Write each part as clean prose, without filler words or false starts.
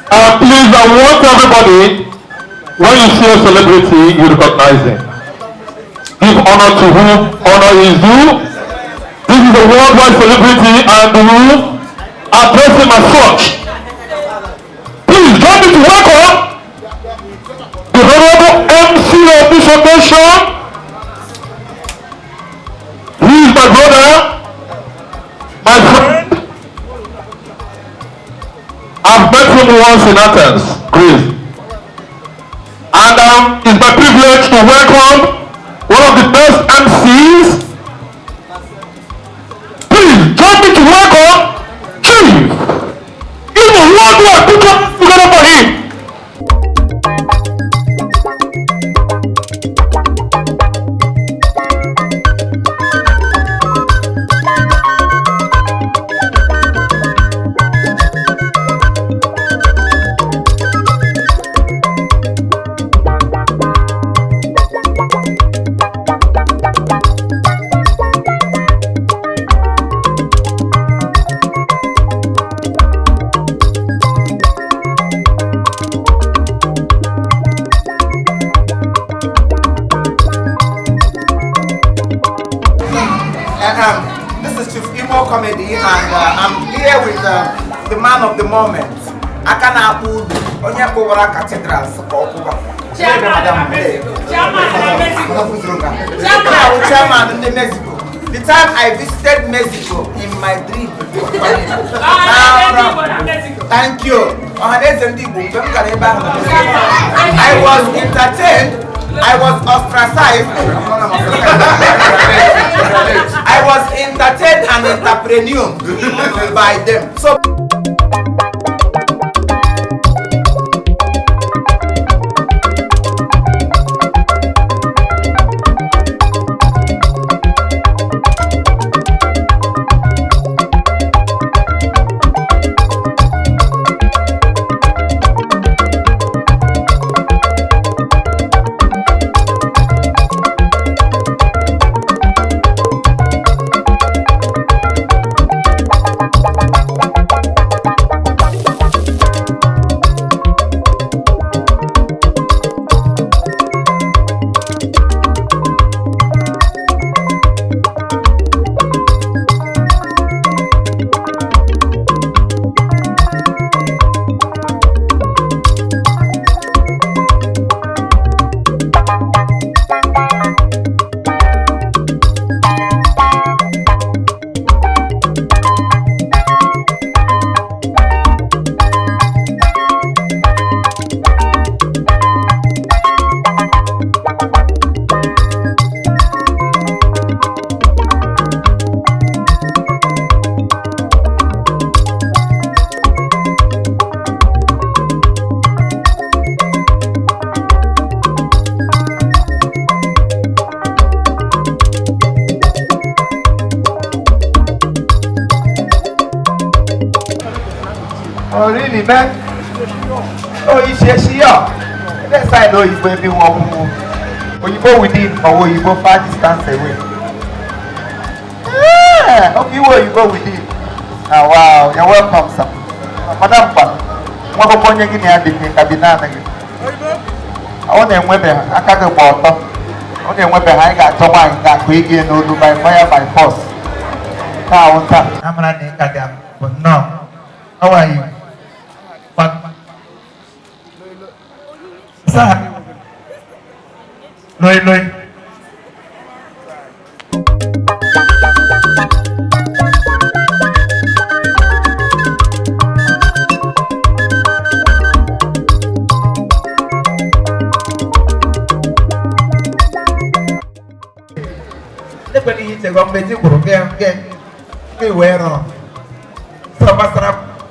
Please, I want everybody, when you see a celebrity, you recognize him. Give honor to whom honor is due. This is a worldwide celebrity and we address him as such. Please join me to welcome the Honorable MC of this occasion. He is my brother, my friend. I've met him once in Athens, Greece. And it's my privilege to welcome one of the best MCs. Please join me to welcome Chief. Even worldwide, put your hands together for him. This is Chief Imo Comedy, and I'm here with the man of the moment. Akana Abu, Onyakowara Cathedral, Chairman in Mexico. The time I visited Mexico in my dream. Thank you. I was entertained. I was ostracized. I was entertained and entrepreneur by them. So oh really, man? Oh, you see, that's why I know you may be one more. When you go within or when you go far distance away. Yeah, okay, where you go within. Ah, wow, you're welcome, sir. Madam Pan, what upon you getting at the cabinet? I want them women, I can't go bottom. Only women I got to mind that quick and do by fire by force. Now, I'm not in Goddamn, but no. How are you? Sir, Loy. When he said, "I'm busy for get where on." So,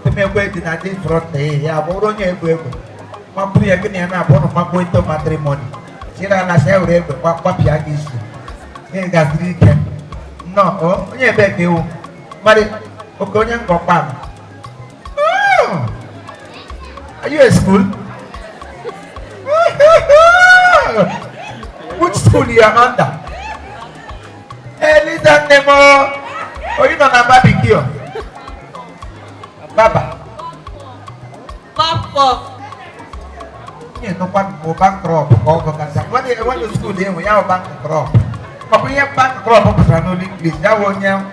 to me, waiting at this front day. Yeah, but on your way. My prayer can have one of my going to matrimony. She ran a shell with what Papia is. You got 3 can. No, oh, yeah, beg you. But Okonyan Papa. Are you at school? Which school you are under? Hey, listen, Nemo. Oh, you don't have barbecue. Papa. Ini tempat mau bankrupt, kau kata, mana school dia mau yang bankrupt. Apa yang bankrupt apa bahasa Inggris? Jawabnya,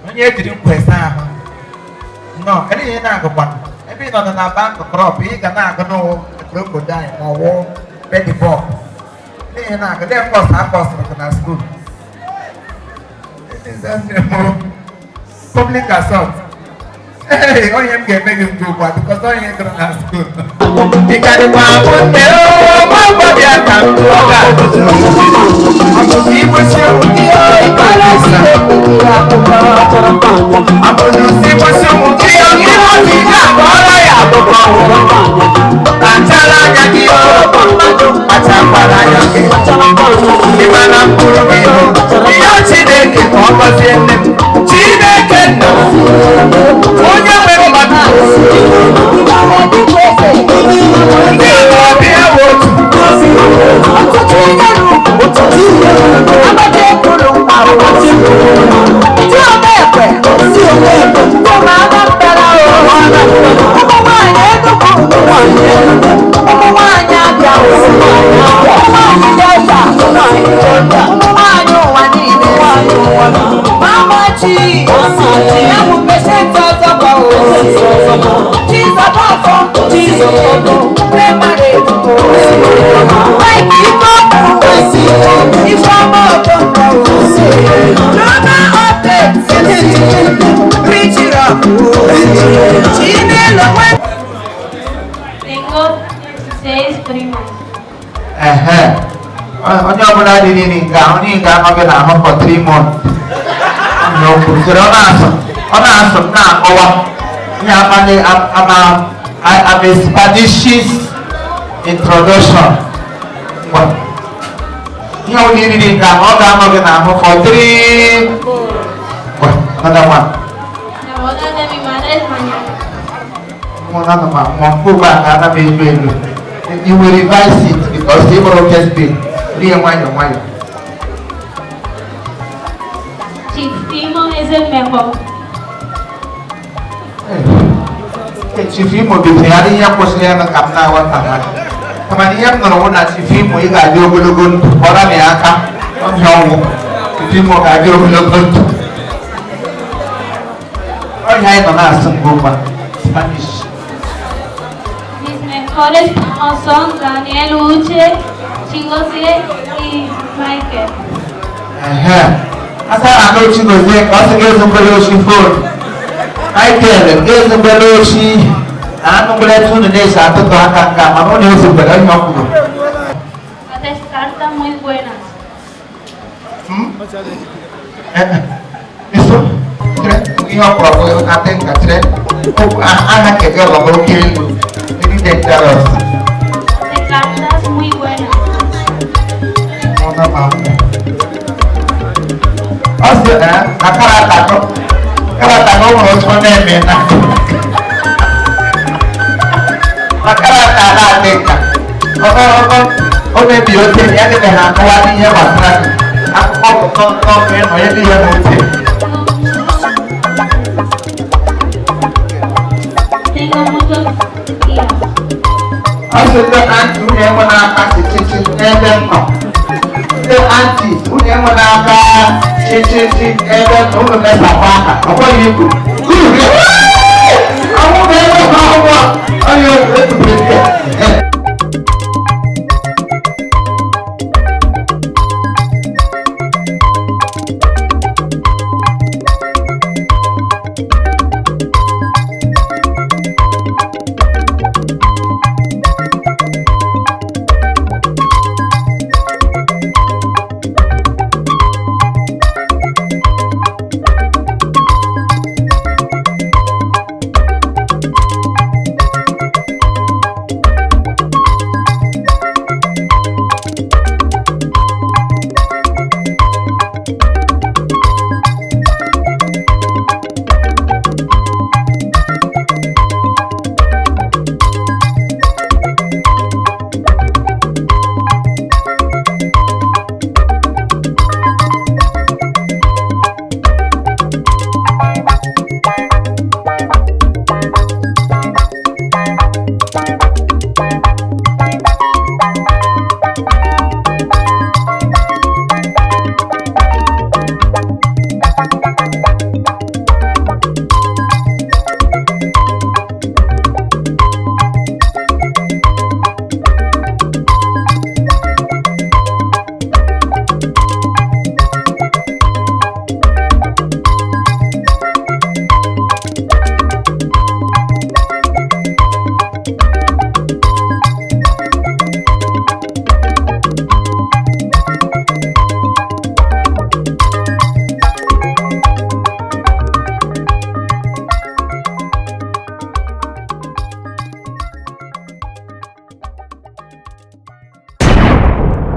Hanya jadi sah. No, ini nak kepan. Tapi nona nabang bankrupt, ini karena kena berkodai mau ready for. Ini nak kedai kos kena school. Ini saya mau public assault. Hey, oh yang game yang juga, because oh yang kena school. Jika di bangun melo, mama dia akan keluar. Aku ibu siudia, kalau siudia aku macam mana? Aku ibu siudia, ibu tidak boleh aku bawa. Tanjalannya dia, macam mana yang di mana pun dia, dia cedek apa sih? Cedek no. Punya memang Tengo 6 primos. Onyo pula di ni kau ni kau makan nama for 3 months. Onyo kusir ona asam na kawa. Ni apa ni apa Spanish introduction. Wah. Ni awak ni kau makan nama for 3. Wah, mana mana. La boda de mi madre es mañana. Mana nama mampu kan ada beli. You will revise it because they will just be. Dia mayo. Chifimo es el mejor. Chifimo bicara yang posnya nak kamna wan tangan. Kemana yang ngerawat chifimo ini gajo gulugun orang ni akam. Orang chifimo gajo gulugun. Orang yang mana sungguh Spanish. Mis mejores primos son Daniel Uche, Chingose y Michael. Asa ano Chingose, kasi kayo sumbalo si phone. Michael, kayo sumbalo si anong bulan sunod na isa ato to hanggang kama mo niyo sumbalo yung ako. Las cartas muy buenas. Isso? Iyo ko yung ating katre. Anak que yo lo quiero. Ini detalos. De cartas muy buenas. Mona mau. Asya, nakarata ko mo sa mena. Nakarata natin ka. O may beauty niya ni nakakuha niya matran. Ako men o hindi yan beauty. Tengo muchos tíos. Asya the auntie niya mo nakasichichi even no. The auntie niya mo nakasichichi even no mo na sa baka. Ako yun. Ako na yun. Ako na yun.